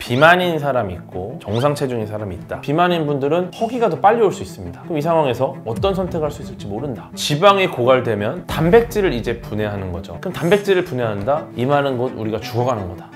비만인 사람이 있고 정상 체중인 사람이 있다. 비만인 분들은 허기가 더 빨리 올 수 있습니다. 그럼 이 상황에서 어떤 선택을 할 수 있을지 모른다. 지방이 고갈되면 단백질을 이제 분해하는 거죠. 그럼 단백질을 분해한다? 이 말은 곧 우리가 죽어가는 거다.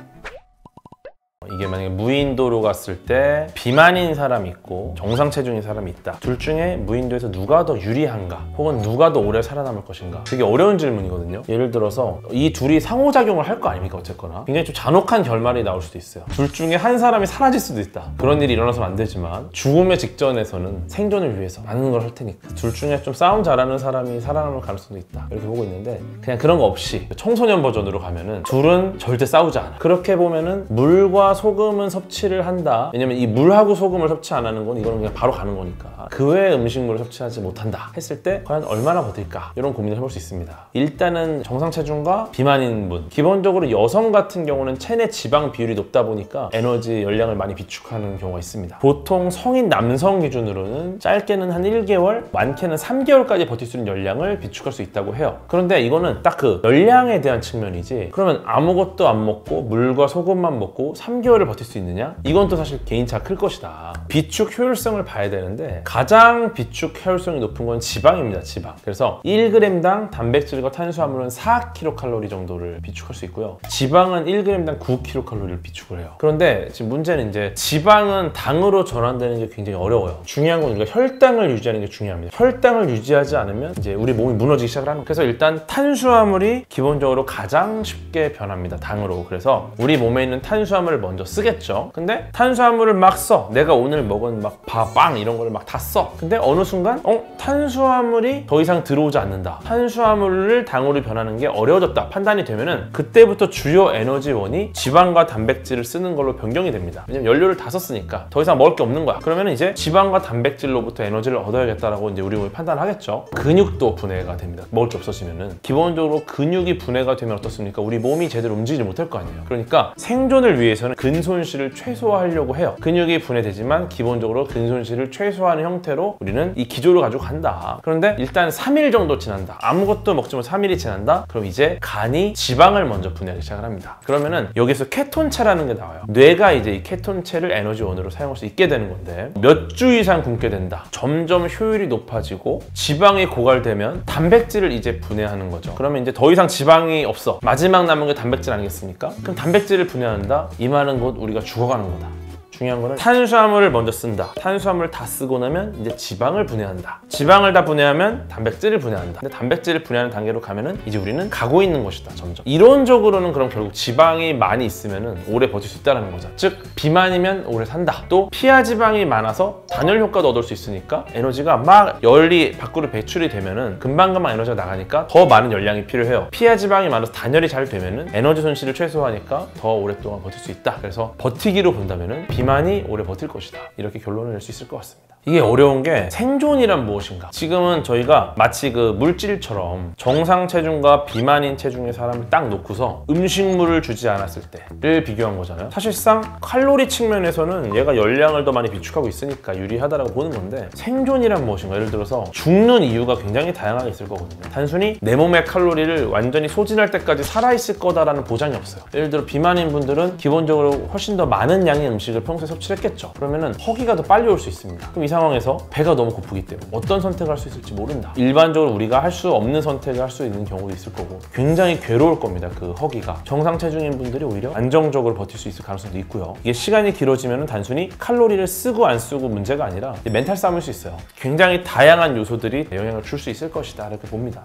이게 만약에 무인도로 갔을 때 비만인 사람이 있고 정상 체중인 사람이 있다. 둘 중에 무인도에서 누가 더 유리한가? 혹은 누가 더 오래 살아남을 것인가? 되게 어려운 질문이거든요. 예를 들어서 이 둘이 상호작용을 할 거 아닙니까? 어쨌거나 굉장히 좀 잔혹한 결말이 나올 수도 있어요. 둘 중에 한 사람이 사라질 수도 있다. 그런 일이 일어나서는 안 되지만 죽음의 직전에서는 생존을 위해서 많은 걸 할 테니까 둘 중에 좀 싸움 잘하는 사람이 살아남을 가능성도 있다. 이렇게 보고 있는데 그냥 그런 거 없이 청소년 버전으로 가면은 둘은 절대 싸우지 않아. 그렇게 보면은 물과 소금은 섭취를 한다. 왜냐면 이 물하고 소금을 섭취 안 하는 건 이거는 그냥 바로 가는 거니까 그 외의 음식물을 섭취하지 못한다 했을 때 과연 얼마나 버틸까? 이런 고민을 해볼 수 있습니다. 일단은 정상 체중과 비만인 분, 기본적으로 여성 같은 경우는 체내 지방 비율이 높다 보니까 에너지 열량을 많이 비축하는 경우가 있습니다. 보통 성인 남성 기준으로는 짧게는 한 1개월, 많게는 3개월까지 버틸 수 있는 열량을 비축할 수 있다고 해요. 그런데 이거는 딱 그 열량에 대한 측면이지, 그러면 아무것도 안 먹고 물과 소금만 먹고 3개월을 버틸 수 있느냐? 이건 또 사실 개인차가 클 것이다. 비축 효율성을 봐야 되는데 가장 비축 효율성이 높은 건 지방입니다. 지방. 그래서 1g당 단백질과 탄수화물은 4kcal 정도를 비축할 수 있고요. 지방은 1g당 9kcal를 비축을 해요. 그런데 지금 문제는 이제 지방은 당으로 전환되는 게 굉장히 어려워요. 중요한 건 우리가 혈당을 유지하는 게 중요합니다. 혈당을 유지하지 않으면 이제 우리 몸이 무너지기 시작을 하는 거예요. 그래서 일단 탄수화물이 기본적으로 가장 쉽게 변합니다. 당으로. 그래서 우리 몸에 있는 탄수화물을 먼저 쓰겠죠. 근데 탄수화물을 막 써. 내가 오늘 먹은 막 밥, 빵 이런 거를 막 다 써. 근데 어느 순간 탄수화물이 더 이상 들어오지 않는다. 탄수화물을 당으로 변하는 게 어려워졌다. 판단이 되면은 그때부터 주요 에너지원이 지방과 단백질을 쓰는 걸로 변경이 됩니다. 왜냐면 연료를 다 썼으니까 더 이상 먹을 게 없는 거야. 그러면 이제 지방과 단백질로부터 에너지를 얻어야겠다라고 이제 우리 몸이 판단하겠죠. 근육도 분해가 됩니다. 먹을 게 없어지면은 기본적으로 근육이 분해가 되면 어떻습니까? 우리 몸이 제대로 움직이지 못할 거 아니에요. 그러니까 생존을 위해서는 근손실을 최소화하려고 해요. 근육이 분해되지만 기본적으로 근손실을 최소화하는 형태로 우리는 이 기조를 가지고 간다. 그런데 일단 3일 정도 지난다. 아무것도 먹지 못해 3일이 지난다? 그럼 이제 간이 지방을 먼저 분해하기 시작을 합니다. 그러면은 여기서 케톤체라는 게 나와요. 뇌가 이제 이 케톤체를 에너지원으로 사용할 수 있게 되는 건데 몇 주 이상 굶게 된다. 점점 효율이 높아지고 지방이 고갈되면 단백질을 이제 분해하는 거죠. 그러면 이제 더 이상 지방이 없어. 마지막 남은 게 단백질 아니겠습니까? 그럼 단백질을 분해한다? 이 말은 곧 우리가 죽어가는 거다. 중요한 거는 탄수화물을 먼저 쓴다. 탄수화물을 다 쓰고 나면 이제 지방을 분해한다. 지방을 다 분해하면 단백질을 분해한다. 근데 단백질을 분해하는 단계로 가면은 이제 우리는 가고 있는 것이다. 점점. 이론적으로는 그럼 결국 지방이 많이 있으면은 오래 버틸 수 있다는 거죠. 즉 비만이면 오래 산다. 또 피하 지방이 많아서 단열 효과도 얻을 수 있으니까 에너지가 막 열이 밖으로 배출이 되면은 금방금방 에너지가 나가니까 더 많은 열량이 필요해요. 피하 지방이 많아서 단열이 잘 되면은 에너지 손실을 최소화하니까 더 오랫동안 버틸 수 있다. 그래서 버티기로 본다면은 비만이 오래 버틸 것이다. 이렇게 결론을 낼 수 있을 것 같습니다. 이게 어려운 게 생존이란 무엇인가? 지금은 저희가 마치 그 물질처럼 정상 체중과 비만인 체중의 사람을 딱 놓고서 음식물을 주지 않았을 때를 비교한 거잖아요. 사실상 칼로리 측면에서는 얘가 열량을 더 많이 비축하고 있으니까 유리하다라고 보는 건데 생존이란 무엇인가? 예를 들어서 죽는 이유가 굉장히 다양하게 있을 거거든요. 단순히 내 몸의 칼로리를 완전히 소진할 때까지 살아있을 거다라는 보장이 없어요. 예를 들어 비만인 분들은 기본적으로 훨씬 더 많은 양의 음식을 평소에 섭취를 했겠죠. 그러면은 허기가 더 빨리 올 수 있습니다. 그럼 이 상황에서 배가 너무 고프기 때문에 어떤 선택을 할 수 있을지 모른다. 일반적으로 우리가 할 수 없는 선택을 할 수 있는 경우도 있을 거고 굉장히 괴로울 겁니다. 그 허기가. 정상 체중인 분들이 오히려 안정적으로 버틸 수 있을 가능성도 있고요. 이게 시간이 길어지면 단순히 칼로리를 쓰고 안 쓰고 문제가 아니라 멘탈 싸움일 수 있어요. 굉장히 다양한 요소들이 영향을 줄 수 있을 것이다. 이렇게 봅니다.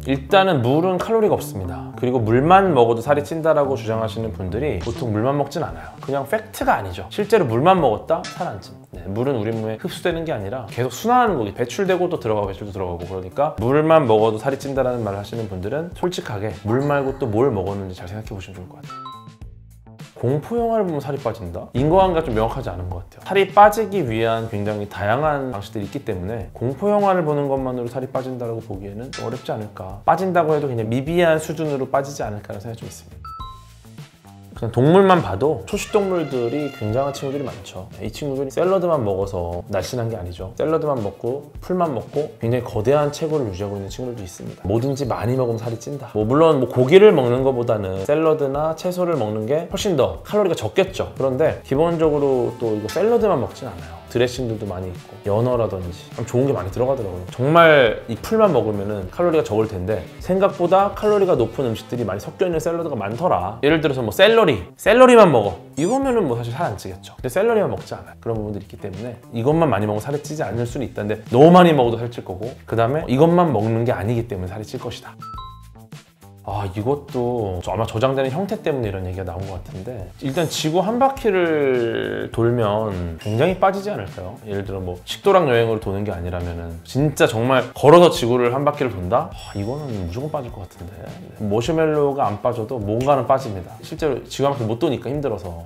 일단은 물은 칼로리가 없습니다. 그리고 물만 먹어도 살이 찐다라고 주장하시는 분들이 보통 물만 먹진 않아요. 그냥 팩트가 아니죠. 실제로 물만 먹었다? 살 안 찐. 물은 우리 몸에 흡수되는 게 아니라 계속 순환하는 거기. 배출되고 또 들어가고 배출도 들어가고. 그러니까 물만 먹어도 살이 찐다라는 말을 하시는 분들은 솔직하게 물 말고 또 뭘 먹었는지 잘 생각해 보시면 좋을 것 같아요. 공포 영화를 보면 살이 빠진다? 인과관계가 좀 명확하지 않은 것 같아요. 살이 빠지기 위한 굉장히 다양한 방식들이 있기 때문에 공포 영화를 보는 것만으로 살이 빠진다고 보기에는 좀 어렵지 않을까. 빠진다고 해도 그냥 미비한 수준으로 빠지지 않을까라는 생각이 좀 있습니다. 그냥 동물만 봐도 초식동물들이 굉장한 친구들이 많죠. 이 친구들이 샐러드만 먹어서 날씬한 게 아니죠. 샐러드만 먹고 풀만 먹고 굉장히 거대한 체구를 유지하고 있는 친구들도 있습니다. 뭐든지 많이 먹으면 살이 찐다. 물론 고기를 먹는 것보다는 샐러드나 채소를 먹는 게 훨씬 더 칼로리가 적겠죠. 그런데 기본적으로 또 이거 샐러드만 먹진 않아요. 드레싱들도 많이 있고 연어라든지 참 좋은 게 많이 들어가더라고요. 정말 이 풀만 먹으면 칼로리가 적을 텐데 생각보다 칼로리가 높은 음식들이 많이 섞여있는 샐러드가 많더라. 예를 들어서 뭐 샐러리만 먹어. 이거면은 뭐 사실 살 안 찌겠죠. 근데 샐러리만 먹지 않아요. 그런 부분들이 있기 때문에 이것만 많이 먹으면 살이 찌지 않을 수는 있다는데 너무 많이 먹어도 살이 찔 거고, 그 다음에 이것만 먹는 게 아니기 때문에 살이 찔 것이다. 이것도 아마 저장되는 형태 때문에 이런 얘기가 나온 것 같은데, 일단 지구 한 바퀴를 돌면 굉장히 빠지지 않을까요? 예를 들어 뭐 식도락 여행으로 도는 게 아니라면은 진짜 정말 걸어서 지구를 한 바퀴를 돈다? 이거는 무조건 빠질 것 같은데. 머시멜로우가 안 빠져도 뭔가는 빠집니다. 실제로 지구 한 바퀴 못 도니까 힘들어서.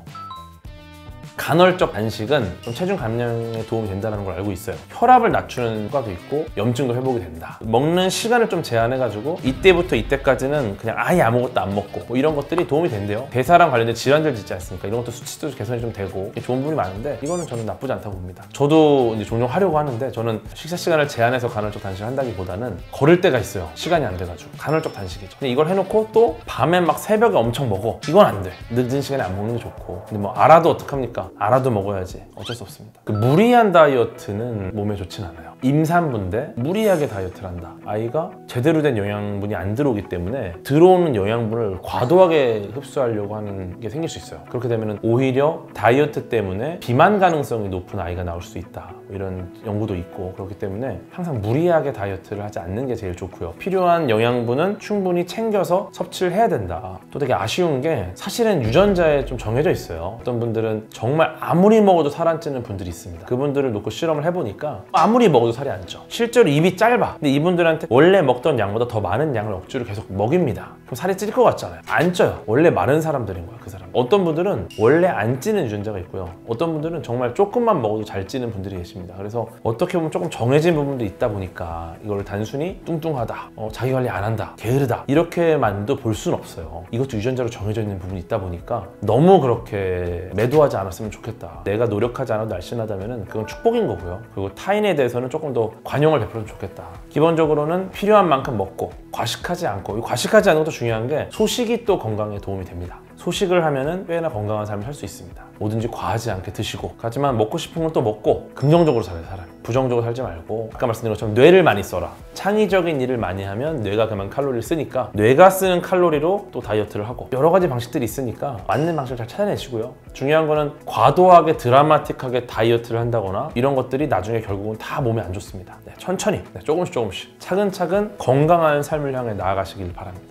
간헐적 단식은 좀 체중 감량에 도움이 된다는 걸 알고 있어요. 혈압을 낮추는 효과도 있고 염증도 회복이 된다. 먹는 시간을 좀 제한해가지고 이때부터 이때까지는 그냥 아예 아무것도 안 먹고 뭐 이런 것들이 도움이 된대요. 대사랑 관련된 질환들 있지 않습니까? 이런 것도 수치도 개선이 좀 되고 좋은 부분이 많은데 이거는 저는 나쁘지 않다고 봅니다. 저도 이제 종종 하려고 하는데 저는 식사 시간을 제한해서 간헐적 단식을 한다기보다는 걸을 때가 있어요. 시간이 안 돼가지고 간헐적 단식이죠. 근데 이걸 해놓고 또 밤에 막 새벽에 엄청 먹어. 이건 안 돼. 늦은 시간에 안 먹는 게 좋고. 근데 뭐 알아도 어떡합니까? 알아도 먹어야지. 어쩔 수 없습니다. 무리한 다이어트는 몸에 좋진 않아요. 임산부인데 무리하게 다이어트를 한다. 아이가 제대로 된 영양분이 안 들어오기 때문에 들어오는 영양분을 과도하게 흡수하려고 하는 게 생길 수 있어요. 그렇게 되면 오히려 다이어트 때문에 비만 가능성이 높은 아이가 나올 수 있다. 이런 연구도 있고, 그렇기 때문에 항상 무리하게 다이어트를 하지 않는 게 제일 좋고요. 필요한 영양분은 충분히 챙겨서 섭취를 해야 된다. 또 되게 아쉬운 게 사실은 유전자에 좀 정해져 있어요. 어떤 분들은 정말 아무리 먹어도 살 안 찌는 분들이 있습니다. 그분들을 놓고 실험을 해보니까 아무리 먹어도 살이 안 쪄. 실제로 입이 짧아. 근데 이분들한테 원래 먹던 양보다 더 많은 양을 억지로 계속 먹입니다. 그럼 살이 찔 것 같잖아요. 안 쪄요. 원래 마른 사람들인 거야, 그 사람. 어떤 분들은 원래 안 찌는 유전자가 있고요. 어떤 분들은 정말 조금만 먹어도 잘 찌는 분들이 계십니다. 그래서 어떻게 보면 조금 정해진 부분도 있다 보니까 이걸 단순히 뚱뚱하다, 자기 관리 안 한다, 게으르다 이렇게만도 볼 수는 없어요. 이것도 유전자로 정해져 있는 부분이 있다 보니까 너무 그렇게 매도하지 않았으면 좋겠다. 내가 노력하지 않아도 날씬하다면 그건 축복인 거고요. 그리고 타인에 대해서는 조금 더 관용을 베풀면 좋겠다. 기본적으로는 필요한 만큼 먹고 과식하지 않고, 이 과식하지 않는 것도 중요한 게 소식이 또 건강에 도움이 됩니다. 소식을 하면은 꽤나 건강한 삶을 살 수 있습니다. 뭐든지 과하지 않게 드시고, 하지만 먹고 싶은 건 또 먹고 긍정적으로 살아요, 사람. 부정적으로 살지 말고, 아까 말씀드린 것처럼 뇌를 많이 써라. 창의적인 일을 많이 하면 뇌가 그만 칼로리를 쓰니까 뇌가 쓰는 칼로리로 또 다이어트를 하고, 여러 가지 방식들이 있으니까 맞는 방식을 잘 찾아내시고요. 중요한 거는 과도하게 드라마틱하게 다이어트를 한다거나 이런 것들이 나중에 결국은 다 몸에 안 좋습니다. 천천히 조금씩 차근차근 건강한 삶을 향해 나아가시길 바랍니다.